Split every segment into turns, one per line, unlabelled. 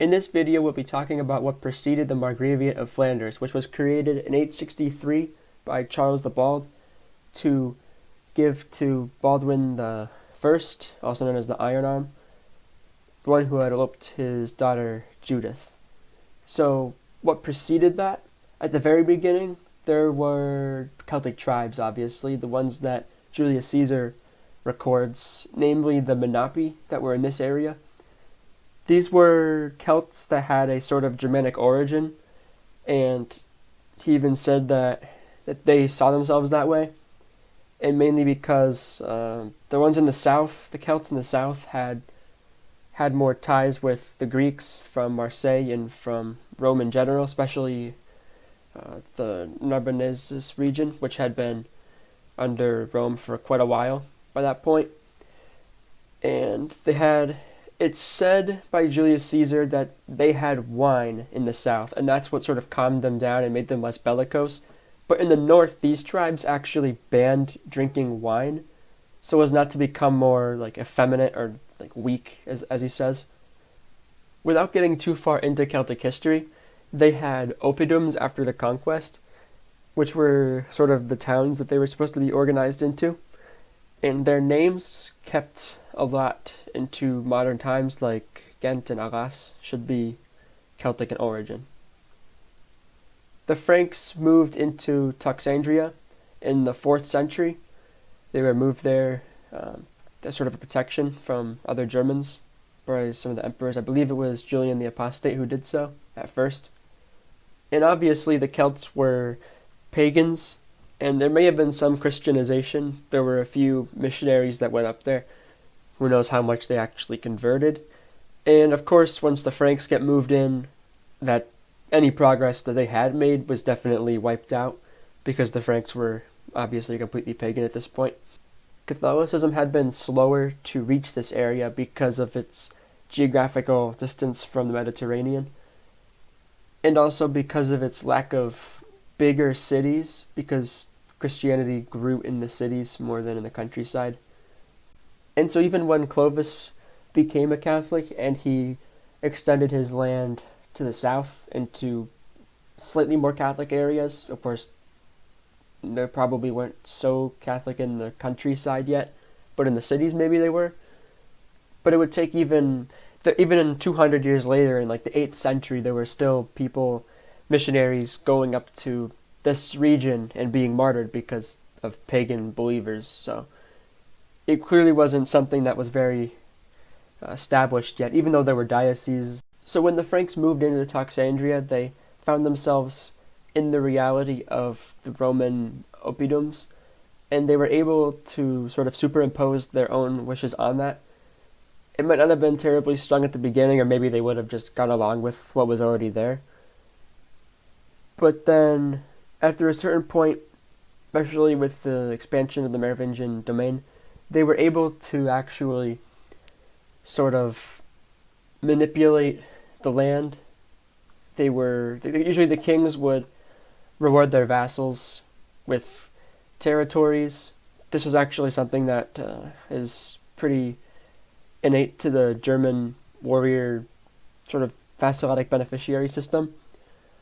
In this video, we'll be talking about what preceded the Margraviate of Flanders, which was created in 863 by Charles the Bald to give to Baldwin the First, also known as the Iron Arm, the one who had eloped his daughter Judith. So, what preceded that? At the very beginning, there were Celtic tribes, obviously, the ones that Julius Caesar records, namely the Menapii that were in this area. These were Celts that had a sort of Germanic origin, and he even said that they saw themselves that way, and mainly because the ones in the south, the Celts in the south, had more ties with the Greeks from Marseille and from Rome in general, especially the Narbonensis region, which had been under Rome for quite a while by that point. And it's said by Julius Caesar that they had wine in the south, and that's what sort of calmed them down and made them less bellicose. But in the north, these tribes actually banned drinking wine so as not to become more like effeminate or like weak, as he says. Without getting too far into Celtic history, they had oppidums after the conquest, which were sort of the towns that they were supposed to be organized into. And their names kept a lot into modern times, like Ghent and Aalst should be Celtic in origin. The Franks moved into Toxandria in the 4th century. They were moved there as sort of a protection from other Germans by some of the emperors. I believe it was Julian the Apostate who did so at first. And obviously the Celts were pagans, and there may have been some Christianization. There were a few missionaries that went up there. Who knows how much they actually converted. And of course, once the Franks get moved in, that any progress that they had made was definitely wiped out, because the Franks were obviously completely pagan at this point. Catholicism had been slower to reach this area because of its geographical distance from the Mediterranean, and also because of its lack of bigger cities, because Christianity grew in the cities more than in the countryside. And so even when Clovis became a Catholic and he extended his land to the south into slightly more Catholic areas, of course, they probably weren't so Catholic in the countryside yet, but in the cities maybe they were. But it would take even in 200 years later, in like the 8th century, there were still missionaries going up to this region and being martyred because of pagan believers. So it clearly wasn't something that was very established yet, even though there were dioceses. So when the Franks moved into Toxandria, they found themselves in the reality of the Roman oppidums, and they were able to sort of superimpose their own wishes on that. It might not have been terribly strong at the beginning, or maybe they would have just gone along with what was already there. But then, after a certain point, especially with the expansion of the Merovingian domain, they were able to actually sort of manipulate the land. Usually the kings would reward their vassals with territories. This was actually something that is pretty innate to the German warrior sort of vassalic beneficiary system,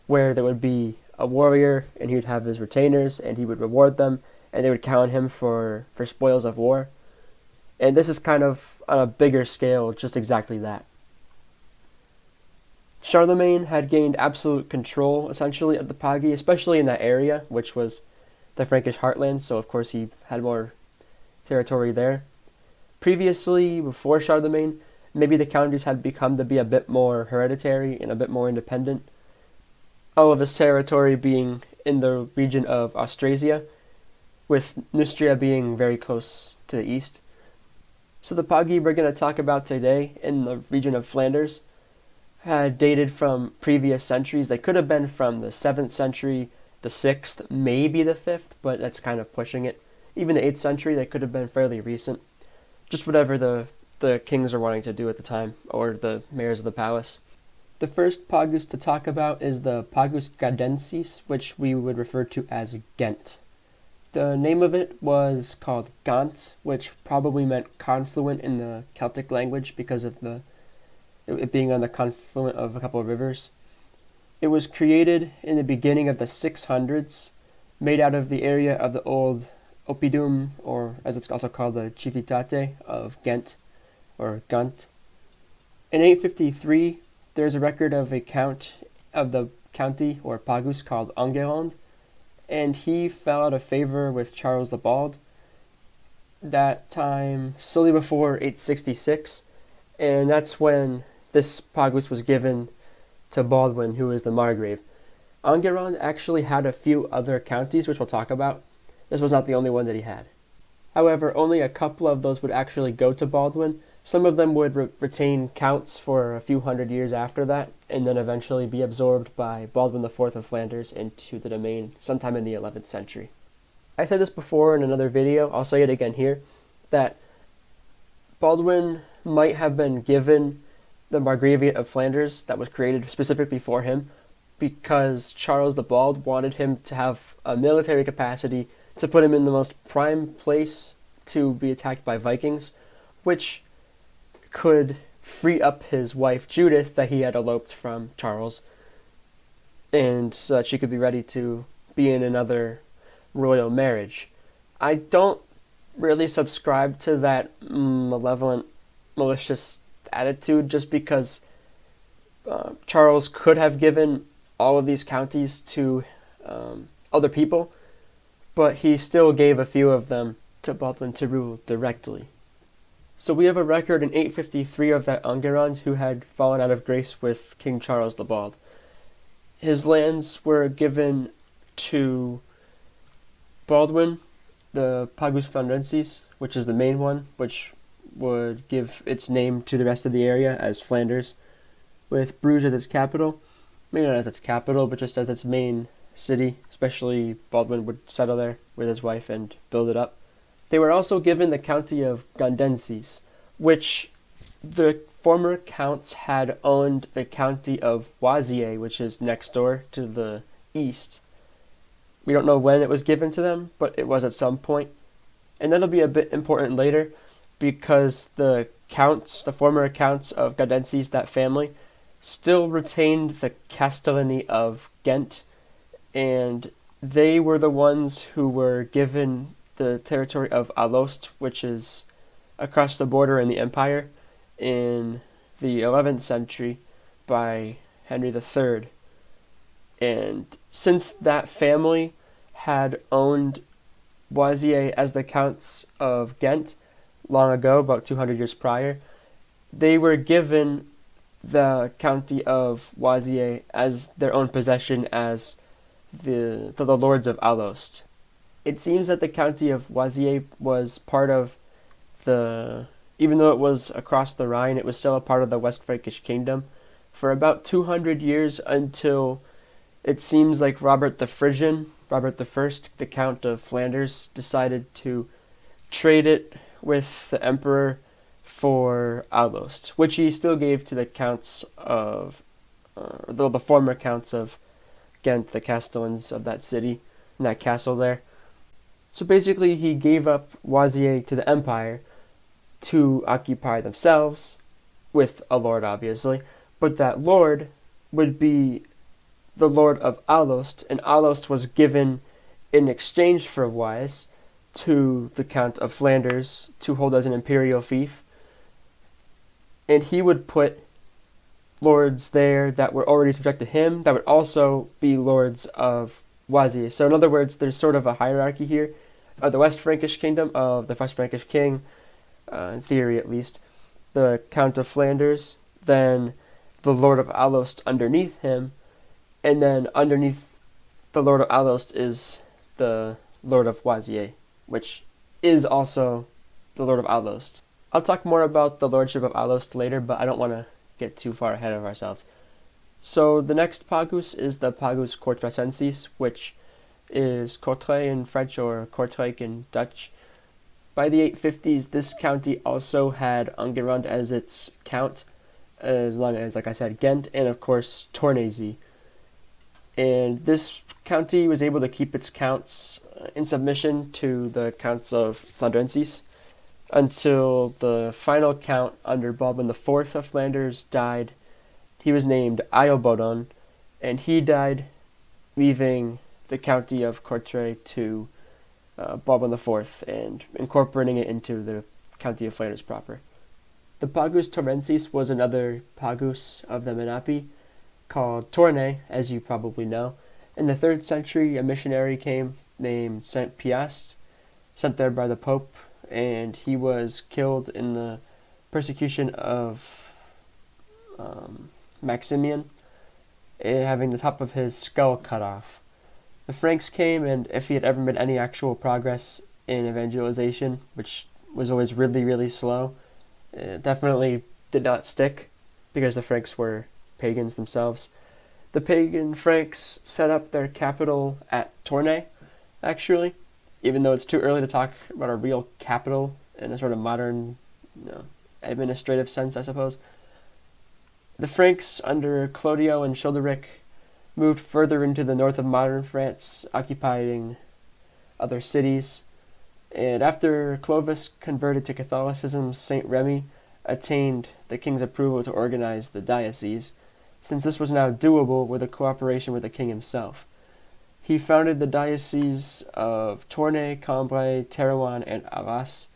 where there would be a warrior and he would have his retainers and he would reward them, and they would count him for spoils of war. And this is kind of on a bigger scale, just exactly that. Charlemagne had gained absolute control, essentially, of the Pagi, especially in that area, which was the Frankish heartland, so of course he had more territory there. Previously, before Charlemagne, maybe the counties had become to be a bit more hereditary and a bit more independent. All of his territory being in the region of Austrasia, with Neustria being very close to the east. So the Pagi we're going to talk about today in the region of Flanders had dated from previous centuries. They could have been from the 7th century, the 6th, maybe the 5th, but that's kind of pushing it. Even the 8th century, they could have been fairly recent. Just whatever the kings are wanting to do at the time, or the mayors of the palace. The first Pagus to talk about is the Pagus Gandensis, which we would refer to as Ghent. The name of it was called Gant, which probably meant confluent in the Celtic language because of the it being on the confluent of a couple of rivers. It was created in the beginning of the 600s, made out of the area of the old oppidum, or as it's also called, the Civitate of Ghent, or Gant. In 853, there's a record of a count of the county, or Pagus, called Enguerrand, and he fell out of favor with Charles the Bald that time, slowly before 866, and that's when this Pagus was given to Baldwin, who is the Margrave. Enguerrand actually had a few other counties, which we'll talk about. This was not the only one that he had. However, only a couple of those would actually go to Baldwin. Some of them would retain counts for a few hundred years after that, and then eventually be absorbed by Baldwin IV of Flanders into the domain sometime in the 11th century. I said this before in another video, I'll say it again here, that Baldwin might have been given the Margraviate of Flanders that was created specifically for him because Charles the Bald wanted him to have a military capacity to put him in the most prime place to be attacked by Vikings, which could free up his wife Judith that he had eloped from Charles, and so that she could be ready to be in another royal marriage. I don't really subscribe to that malevolent, malicious attitude just because Charles could have given all of these counties to other people, but he still gave a few of them to Baldwin to rule directly. So we have a record in 853 of that Enguerrand who had fallen out of grace with King Charles the Bald. His lands were given to Baldwin, the Pagus Flandrensis, which is the main one, which would give its name to the rest of the area as Flanders, with Bruges as its capital. Maybe not as its capital, but just as its main city, especially Baldwin would settle there with his wife and build it up. They were also given the county of Gandensis, which the former counts had owned the county of Oisier, which is next door to the east. We don't know when it was given to them, but it was at some point. And that'll be a bit important later, because the counts, the former counts of Gandensis, that family, still retained the castellany of Ghent, and they were the ones who were given the territory of Aalst, which is across the border in the empire, in the 11th century by Henry III. And since that family had owned Oisier as the counts of Ghent long ago, about 200 years prior, they were given the county of Oisier as their own possession as the lords of Alost. It seems that the county of Oisier was part of even though it was across the Rhine, it was still a part of the West Frankish kingdom for about 200 years until it seems like Robert the Frisian, Robert I, the Count of Flanders, decided to trade it with the emperor for Alost, which he still gave to the counts of, the former counts of Ghent, the castellans of that city, and that castle there. So basically he gave up Oisier to the empire to occupy themselves, with a lord obviously, but that lord would be the lord of Alost, and Alost was given in exchange for Oise to the Count of Flanders to hold as an imperial fief, and he would put lords there that were already subject to him that would also be lords of Oisier. So in other words, there's sort of a hierarchy here of the West Frankish kingdom, of the West Frankish king, in theory at least, the Count of Flanders, then the Lord of Alost underneath him, and then underneath the Lord of Alost is the Lord of Oisier, which is also the Lord of Alost. I'll talk more about the Lordship of Alost later, but I don't want to get too far ahead of ourselves. So the next Pagus is the Pagus Censis, which is Courtrai in French or Kortrijk in Dutch. By the 850s, this county also had Enguerrand as its count, as long as, like I said, Ghent, and of course Tournaisis. And this county was able to keep its counts in submission to the counts of Flandrensis, until the final count under Baldwin IV of Flanders died. He was named Eilbodon, and he died, leaving the county of Courtrai to Baldwin IV and incorporating it into the county of Flanders proper. The Pagus Torensis was another Pagus of the Menapi, called Tournai, as you probably know. In the 3rd century, a missionary came named Saint Piast, sent there by the Pope, and he was killed in the persecution of Maximian, having the top of his skull cut off. The Franks came, and if he had ever made any actual progress in evangelization, which was always really, really slow, it definitely did not stick, because the Franks were pagans themselves. The pagan Franks set up their capital at Tournai, actually, even though it's too early to talk about a real capital in a sort of modern, administrative sense, I suppose. The Franks, under Clodio and Childeric, moved further into the north of modern France, occupying other cities. And after Clovis converted to Catholicism, Saint Remy attained the king's approval to organize the diocese, since this was now doable with a cooperation with the king himself. He founded the diocese of Tournai, Cambrai, Terouanne, and Aalst.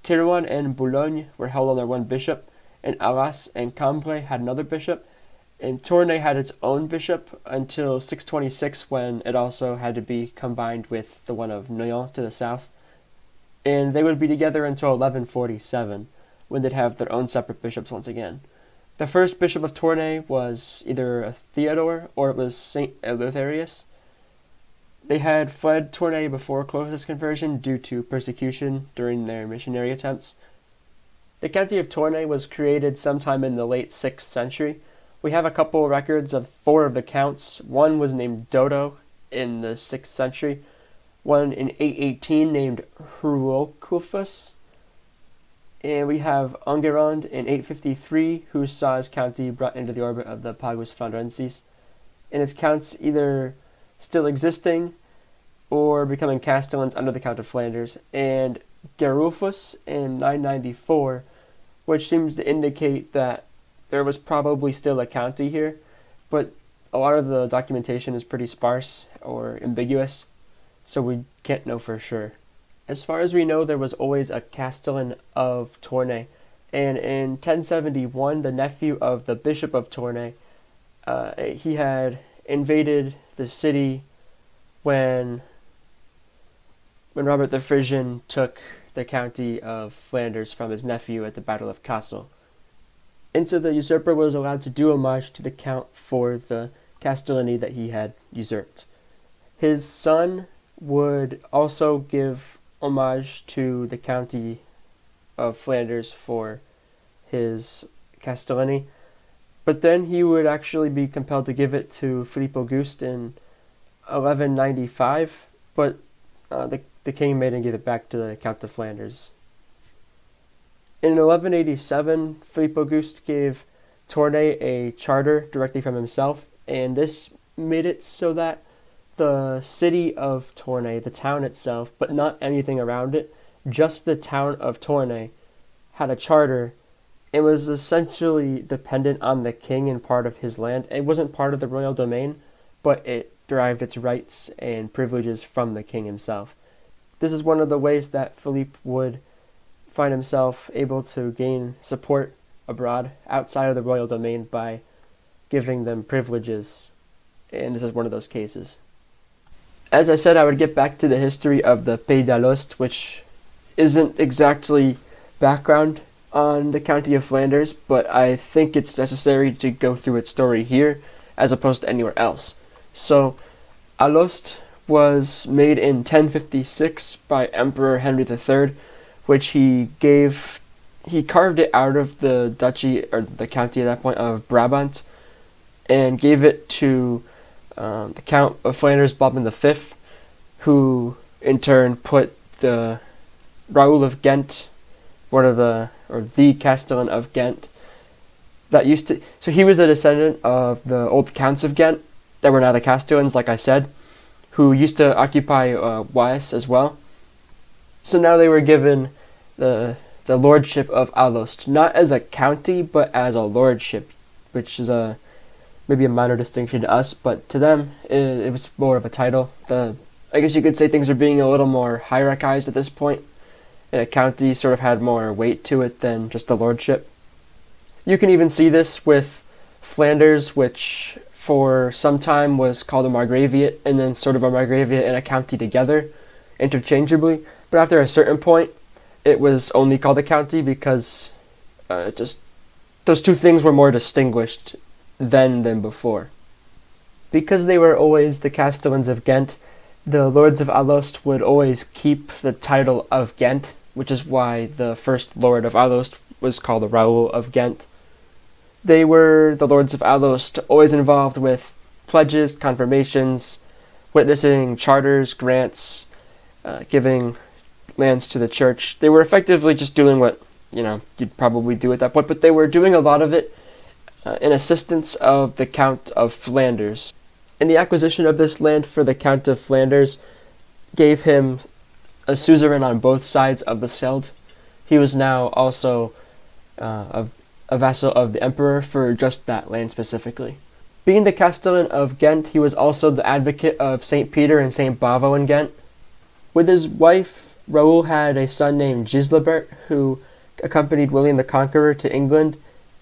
Terouanne and Boulogne were held under one bishop, and Aalst and Cambrai had another bishop, and Tournai had its own bishop until 626, when it also had to be combined with the one of Noyon to the south. And they would be together until 1147, when they'd have their own separate bishops once again. The first bishop of Tournai was either Theodore or it was Saint Eleutherius. They had fled Tournai before Clovis' conversion due to persecution during their missionary attempts. The county of Tournai was created sometime in the late 6th century. We have a couple records of 4 of the counts. One was named Dodo in the 6th century, one in 818 named Hruokulfus, and we have Enguerrand in 853, who saw his county brought into the orbit of the Pagus Flandrensis, and its counts either still existing or becoming castellans under the Count of Flanders, and Gerulfus in 994, which seems to indicate that there was probably still a county here, but a lot of the documentation is pretty sparse or ambiguous, so we can't know for sure. As far as we know, there was always a castellan of Tournai, and in 1071, the nephew of the Bishop of Tournai, he had invaded the city when Robert the Frisian took the county of Flanders from his nephew at the Battle of Kassel. And so the usurper was allowed to do homage to the count for the castellany that he had usurped. His son would also give homage to the county of Flanders for his castellany, but then he would actually be compelled to give it to Philippe Auguste in 1195, but the king made him give it back to the Count of Flanders. In 1187, Philippe Auguste gave Tournai a charter directly from himself, and this made it so that the city of Tournai, the town itself, but not anything around it, just the town of Tournai, had a charter. It was essentially dependent on the king and part of his land. It wasn't part of the royal domain, but it derived its rights and privileges from the king himself. This is one of the ways that Philippe would find himself able to gain support abroad outside of the royal domain by giving them privileges, and this is one of those cases. As I said, I would get back to the history of the Pays d'Alost, which isn't exactly background on the County of Flanders, but I think it's necessary to go through its story here as opposed to anywhere else. So, Alost was made in 1056 by Emperor Henry III, which he carved it out of the duchy, or the county at that point, of Brabant, and gave it to the Count of Flanders, Baldwin V, who in turn put the Raoul of Ghent, the Castellan of Ghent, so he was a descendant of the old Counts of Ghent, that were now the Castellans, like I said, who used to occupy Weiss as well. So now they were given the Lordship of Alost, not as a county, but as a lordship, which is maybe a minor distinction to us, but to them, it was more of a title. I guess you could say things are being a little more hierarchized at this point, and a county sort of had more weight to it than just the lordship. You can even see this with Flanders, which for some time was called a Margraviate, and then sort of a Margraviate and a county together, interchangeably. But after a certain point, it was only called a county because just those two things were more distinguished then than before. Because they were always the Castellans of Ghent, the Lords of Alost would always keep the title of Ghent, which is why the first Lord of Alost was called the Raoul of Ghent. They were, the Lords of Alost, always involved with pledges, confirmations, witnessing charters, grants, giving lands to the church. They were effectively just doing what, you'd probably do at that point, but they were doing a lot of it in assistance of the Count of Flanders. And the acquisition of this land for the Count of Flanders gave him a suzerain on both sides of the Scheldt. He was now also a vassal of the Emperor for just that land specifically. Being the Castellan of Ghent, he was also the advocate of St. Peter and St. Bavo in Ghent. With his wife, Raoul had a son named Giselbert, who accompanied William the Conqueror to England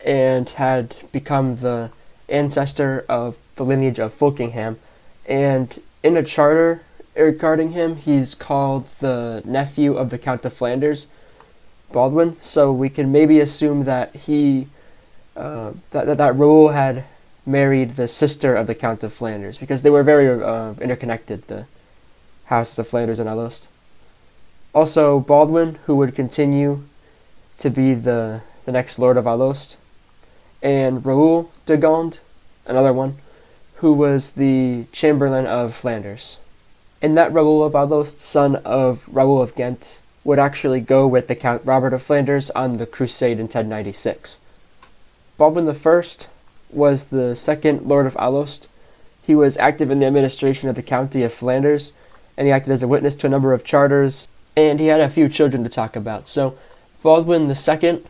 and had become the ancestor of the lineage of Fulkingham. And in a charter regarding him, he's called the nephew of the Count of Flanders, Baldwin. So we can maybe assume that that Raoul had married the sister of the Count of Flanders, because they were very interconnected, the houses of Flanders and Alost. Also, Baldwin, who would continue to be the next Lord of Alost, and Raoul de Gond, another one, who was the Chamberlain of Flanders. And that Raoul of Alost, son of Raoul of Ghent, would actually go with the Count Robert of Flanders on the Crusade in 1096. Baldwin I was the second Lord of Alost. He was active in the administration of the County of Flanders, and he acted as a witness to a number of charters, and he had a few children to talk about. So Baldwin II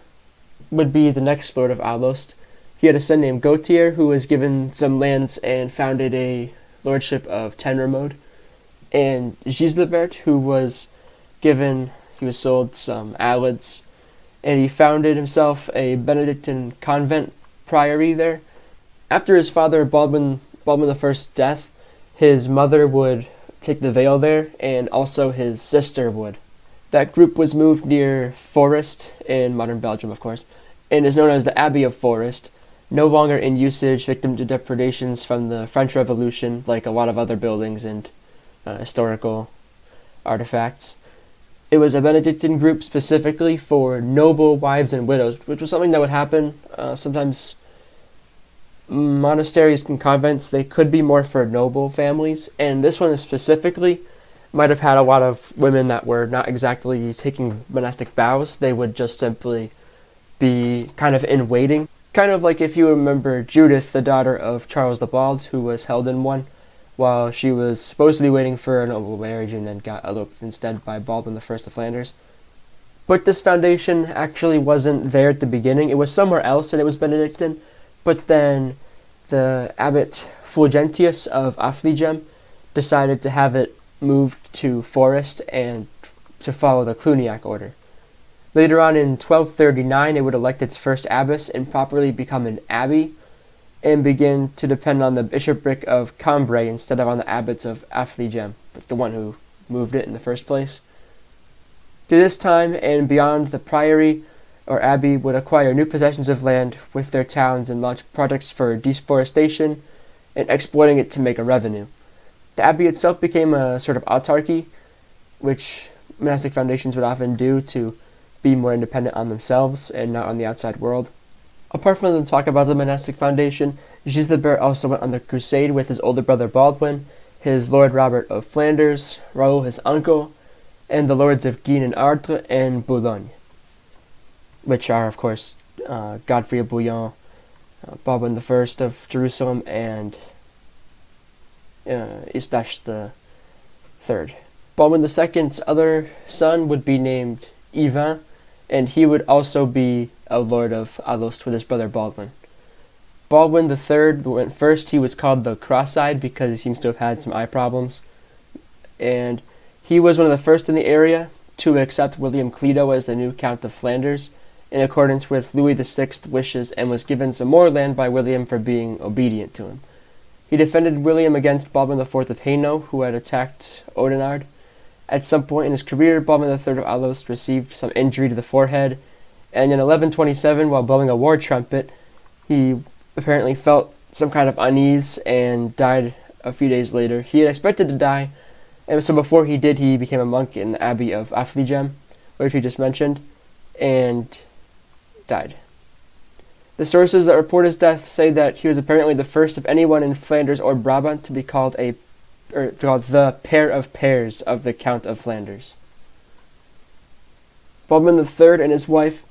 would be the next Lord of Alost. He had a son named Gautier, who was given some lands and founded a lordship of Tenremode. And Giselbert, who was sold some Alids, and he founded himself a Benedictine convent priory there. After his father Baldwin I's death, his mother would take the veil there, and also his sister would. That group was moved near Forest, in modern Belgium, of course, and is known as the Abbey of Forest, no longer in usage, victim to depredations from the French Revolution, like a lot of other buildings and historical artifacts. It was a Benedictine group specifically for noble wives and widows, which was something that would happen. Sometimes monasteries and convents, they could be more for noble families, and this one specifically might have had a lot of women that were not exactly taking monastic vows. They would just simply be kind of in waiting. Kind of like if you remember Judith, the daughter of Charles the Bald, who was held in one while she was supposed to be waiting for a noble marriage and then got eloped instead by Baldwin I of Flanders. But this foundation actually wasn't there at the beginning. It was somewhere else, and it was Benedictine. But then the abbot Fulgentius of Affligem decided to have it moved to Forest and to follow the Cluniac order. Later on in 1239, it would elect its first abbess and properly become an abbey, and begin to depend on the bishopric of Cambrai instead of on the abbots of Affligem, the one who moved it in the first place. To this time and beyond, the priory or abbey would acquire new possessions of land with their towns and launch projects for deforestation and exploiting it to make a revenue. The abbey itself became a sort of autarky, which monastic foundations would often do to be more independent on themselves and not on the outside world. Apart from the talk about the monastic foundation, Giselbert also went on the crusade with his older brother Baldwin, his Lord Robert of Flanders, Raoul his uncle, and the lords of Guines and Ardres and Boulogne, which are, of course, Godfrey of Bouillon, Baldwin I of Jerusalem, and Eustache III. Baldwin II's other son would be named Yvain, and he would also be a lord of Alost with his brother Baldwin. Baldwin III went first. He was called the Cross-Eyed because he seems to have had some eye problems. And he was one of the first in the area to accept William Clito as the new Count of Flanders, in accordance with Louis VI's wishes, and was given some more land by William for being obedient to him. He defended William against Baldwin IV of Hainaut, who had attacked Oudenarde. At some point in his career, Baldwin III of Alost received some injury to the forehead, and in 1127, while blowing a war trumpet, he apparently felt some kind of unease and died a few days later. He had expected to die, and so before he did, he became a monk in the Abbey of Affligem, which we just mentioned, and died. The sources that report his death say that he was apparently the first of anyone in Flanders or Brabant to be called the pair of pairs of the Count of Flanders. Baldwin III and his wife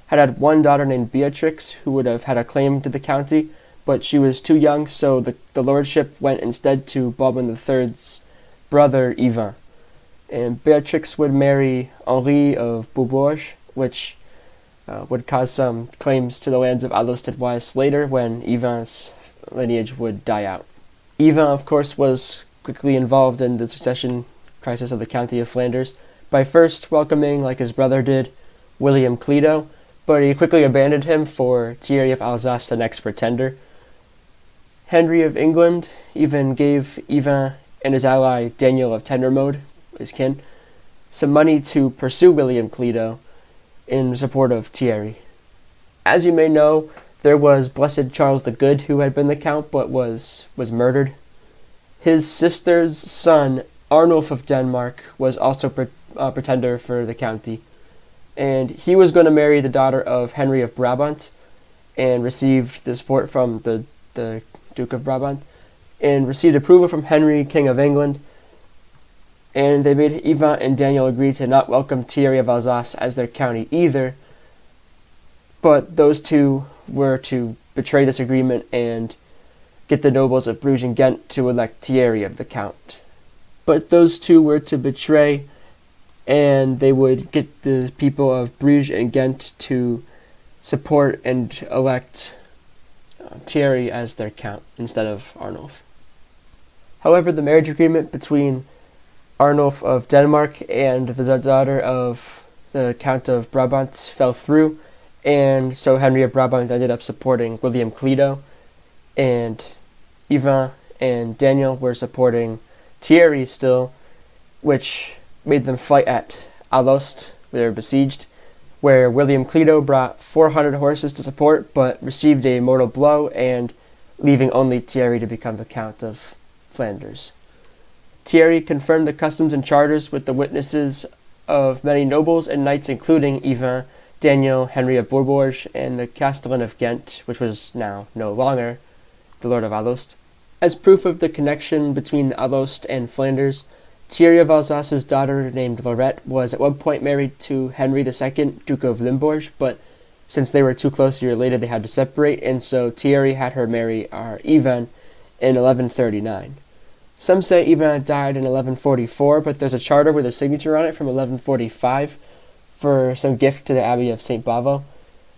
had one daughter named Beatrix, who would have had a claim to the county, but she was too young, so the lordship went instead to Baldwin III's brother Ivan. And Beatrix would marry Henri of Beaubourg, which would cause some claims to the lands of Alost and Weiss later when Ivan's lineage would die out. Ivan, of course, was quickly involved in the succession crisis of the County of Flanders by first welcoming, like his brother did, William Clito, but he quickly abandoned him for Thierry of Alsace, the next pretender. Henry of England even gave Ivan and his ally Daniel of Tendermode, his kin, some money to pursue William Clito in support of Thierry. As you may know, there was Blessed Charles the Good, who had been the count but was murdered. His sister's son, Arnulf of Denmark, was also pretender for the county, and he was going to marry the daughter of Henry of Brabant and received the support from the Duke of Brabant, and received approval from Henry, King of England, and they made Ivan and Daniel agree to not welcome Thierry of Alsace as their county either, but those two were to betray this agreement and get the nobles of Bruges and Ghent to elect Thierry of the count. But those two were to betray, and they would get the people of Bruges and Ghent to support and elect Thierry as their count instead of Arnulf. However, the marriage agreement between Arnulf of Denmark and the daughter of the Count of Brabant fell through, and so Henry of Brabant ended up supporting William Clito, and Ivan and Daniel were supporting Thierry still, which made them fight at Alost, where they were besieged, where William Clito brought 400 horses to support, but received a mortal blow, and leaving only Thierry to become the Count of Flanders. Thierry confirmed the customs and charters with the witnesses of many nobles and knights, including Ivan, Daniel, Henry of Beaubourg, and the Castellan of Ghent, which was now no longer the Lord of Alost. As proof of the connection between Alost and Flanders, Thierry of Alsace's daughter, named Lorette, was at one point married to Henry II, Duke of Limbourg, but since they were too closely related, they had to separate, and so Thierry had her marry Ivan in 1139. Some say Ivan died in 1144, but there's a charter with a signature on it from 1145 for some gift to the Abbey of St. Bavo.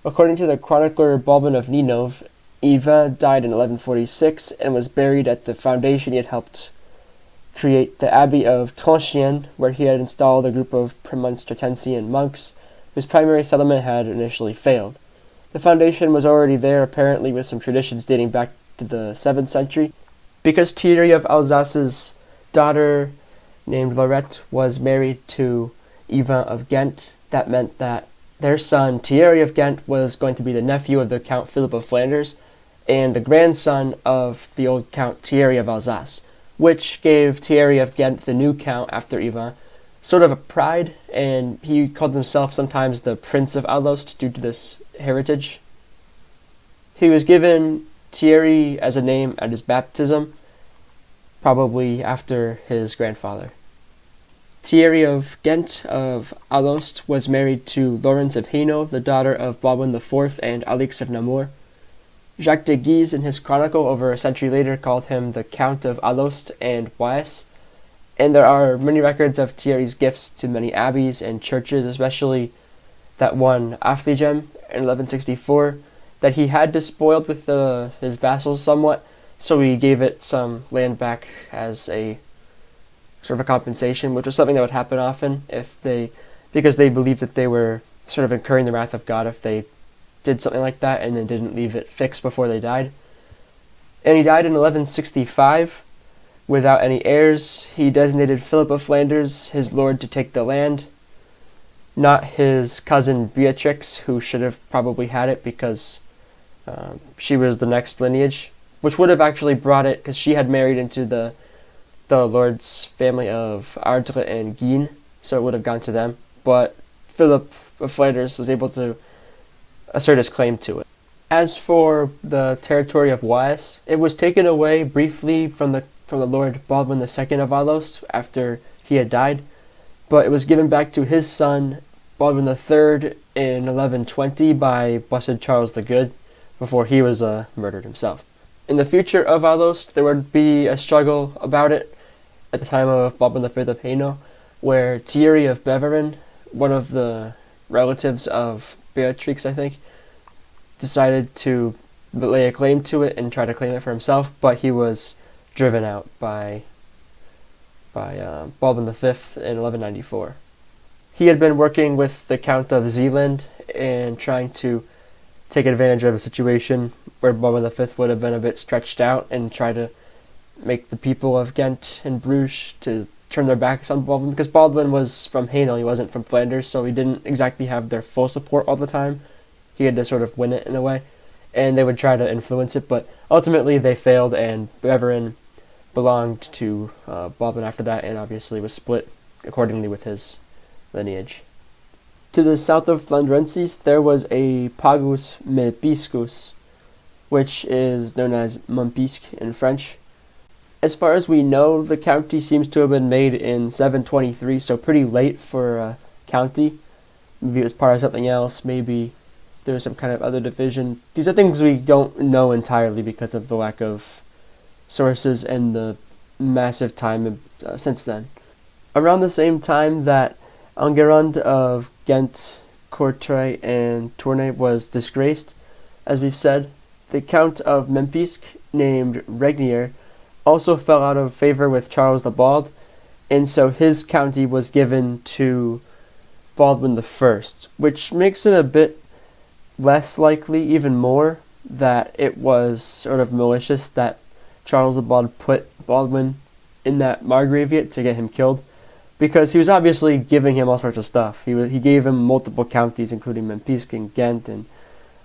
According to the chronicler Baldwin of Ninove, Ivan died in 1146 and was buried at the foundation he had helped create, the Abbey of Tronchin, where he had installed a group of Premonstratensian monks whose primary settlement had initially failed. The foundation was already there, apparently with some traditions dating back to the 7th century. Because Thierry of Alsace's daughter, named Lorette, was married to Ivan of Ghent, that meant that their son, Thierry of Ghent, was going to be the nephew of the Count Philip of Flanders and the grandson of the old Count Thierry of Alsace, which gave Thierry of Ghent, the new count after Ivan, sort of a pride, and he called himself sometimes the Prince of Alost due to this heritage. He was given Thierry as a name at his baptism, probably after his grandfather. Thierry of Ghent of Alost was married to Laurence of Hainaut, the daughter of Baldwin IV and Alix of Namur. Jacques de Guise, in his chronicle over a century later, called him the Count of Alost and Weiss, and there are many records of Thierry's gifts to many abbeys and churches, especially that won Affligem in 1164 that he had despoiled with his vassals somewhat, so he gave it some land back as a sort of a compensation, which was something that would happen often because they believed that they were sort of incurring the wrath of God if they did something like that and then didn't leave it fixed before they died. And he died in 1165 without any heirs. He designated Philip of Flanders his lord to take the land, not his cousin Beatrix, who should have probably had it because she was the next lineage, which would have actually brought it because she had married into the lord's family of Ardres and Guine, so it would have gone to them. But Philip of Flanders was able to assert his claim to it. As for the territory of Meis, it was taken away briefly from the Lord Baldwin II of Alost after he had died, but it was given back to his son Baldwin III in 1120 by Blessed Charles the Good, before he was murdered himself. In the future of Alost, there would be a struggle about it at the time of Baldwin V of Hainaut, where Thierry of Beveren, one of the relatives of Beatrix, I think, decided to lay a claim to it and try to claim it for himself, but he was driven out by Baldwin V in 1194. He had been working with the Count of Zeeland and trying to take advantage of a situation where Baldwin V would have been a bit stretched out and try to make the people of Ghent and Bruges to turn their backs on Baldwin, because Baldwin was from Hainaut, he wasn't from Flanders, so he didn't exactly have their full support all the time. He had to sort of win it in a way, and they would try to influence it, but ultimately they failed, and Beveren belonged to Baldwin after that, and obviously was split accordingly with his lineage. To the south of Flandrensis, there was a Pagus Melpiscus, which is known as Montpisque in French. As far as we know, the county seems to have been made in 723, so pretty late for a county. Maybe it was part of something else, maybe there was some kind of other division. These are things we don't know entirely because of the lack of sources and the massive time since then. Around the same time that Enguerrand of Ghent, Courtrai, and Tournai was disgraced, as we've said, the Count of Montpisque, named Regnier, also fell out of favor with Charles the Bald, and so his county was given to Baldwin I, which makes it a bit less likely, even more, that it was sort of malicious that Charles the Bald put Baldwin in that Margraviate to get him killed, because he was obviously giving him all sorts of stuff. He gave him multiple counties, including Montpisque and Ghent and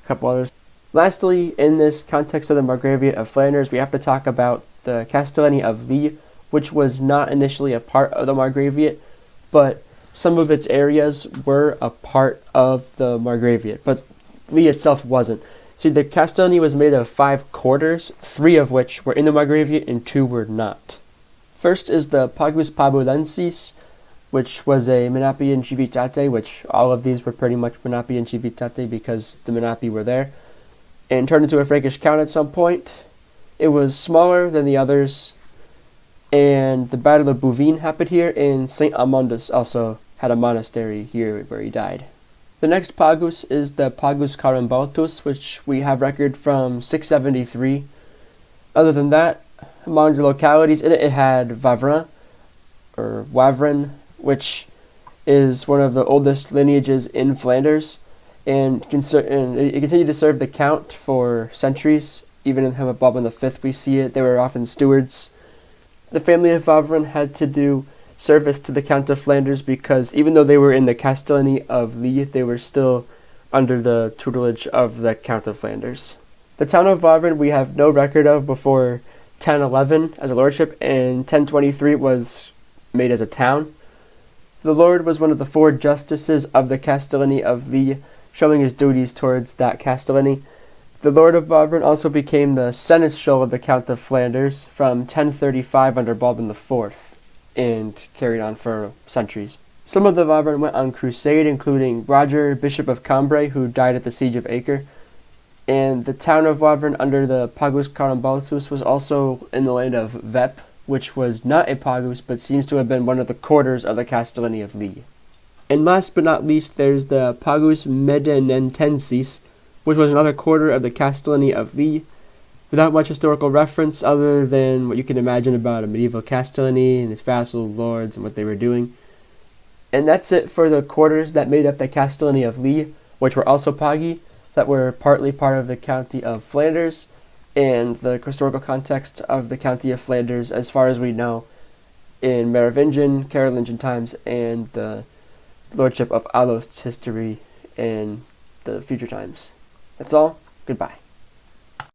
a couple others. Lastly, in this context of the Margraviate of Flanders, we have to talk about the Castellany of Lille, which was not initially a part of the Margraviate, but some of its areas were a part of the Margraviate, but Lille itself wasn't. See, the Castellany was made of 5 quarters, 3 of which were in the Margraviate and 2 were not. First is the Pagus Pabulensis, which was a Menapi and Civitate, which all of these were pretty much Menapi and Civitate because the Menapi were there, and turned into a Frankish count at some point. It was smaller than the others, and the Battle of Bouvines happened here, and St. Amandus also had a monastery here where he died. The next Pagus is the Pagus Carambaltus, which we have record from 673. Other than that, among the localities in it, it had Wavrin, or Wavrin, which is one of the oldest lineages in Flanders, and it continued to serve the count for centuries. Even in the time of Baldwin V, we see it. They were often stewards. The family of Wavrin had to do service to the Count of Flanders because even though they were in the Castellany of Lille, they were still under the tutelage of the Count of Flanders. The town of Wavrin we have no record of before 1011 as a lordship, and 1023 it was made as a town. The lord was one of the 4 justices of the Castellany of Lille, showing his duties towards that Castellany. The Lord of Wavrin also became the seneschal of the Count of Flanders from 1035 under Baldwin IV, and carried on for centuries. Some of the Wavrin went on crusade, including Roger, Bishop of Cambrai, who died at the Siege of Acre, and the town of Wavrin under the Pagus Carambaltus was also in the land of Vep, which was not a Pagus, but seems to have been one of the quarters of the Castellany of Lille. And last but not least, there's the Pagus Censis, which was another quarter of the Castellany of Lille, without much historical reference other than what you can imagine about a medieval Castellany and its vassal lords and what they were doing. And that's it for the quarters that made up the Castellany of Lille, which were also Pagi, that were partly part of the county of Flanders, and the historical context of the county of Flanders, as far as we know, in Merovingian, Carolingian times, and the Lordship of Alost history in the future times. That's all. Goodbye.